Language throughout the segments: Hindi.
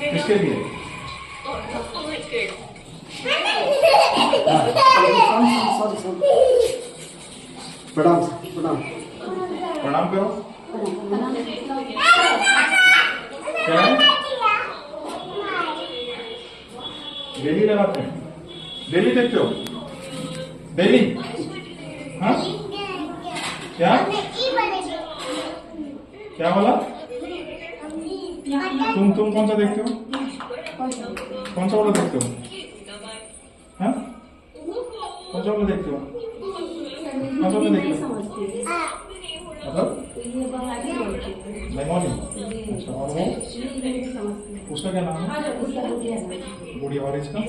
किसके लिए? प्रणाम प्रणाम प्रणाम करो। क्या है? डेली लगाते हैं? डेली देखते हो? डेली? हाँ? क्या क्या बोला? तुम कौन सा देखते हो? कौन सा वाला देखते हो? हाँ? कौन सा वाला देखते हो? कौन सा वाला देखते हो? मतलब बंगाली। अच्छा, और वो उसका क्या नाम है? गुड़िया। और इसका?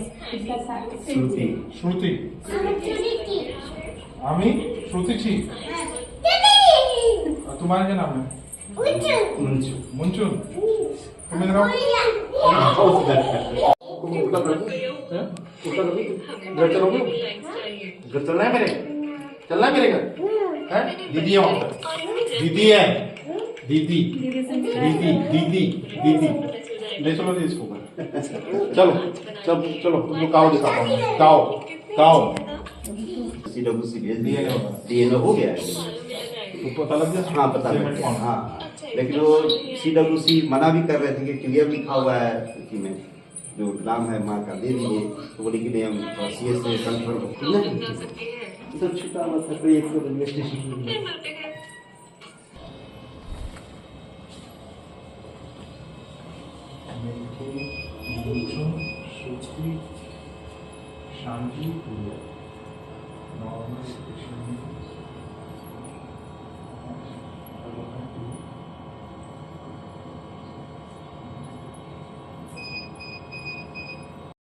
श्रुति श्रुति। आमी श्रुति छी। और तुम्हारा क्या नाम है? मुंचू मुंचुन। तुम इधर आओ। घर चलोगे? घर चलना है मेरे? चलना है मेरे घर? हैं? दीदी है वहां पर। दीदी है। दीदी दीदी दीदी दीदी ले चलो जी इसको। चलो चलो चलो तुमको काओ दिखाता हूँ। काओ काओ CWC भेज दिया दिया, होगा। DNA हो गया है। तो पता लग गया? हाँ पता लग गया, हाँ। लेकिन वो CWC मना भी कर रहे थे कि क्लियर लिखा हुआ है इसी में, जो नाम है माँ का दे दीजिए। तो बोले कि नहीं, हम CS से कंफर्म इधर छुटा हुआ था कोई एक रेलवे स्टेशन में। शांति पूर्वक नॉर्मल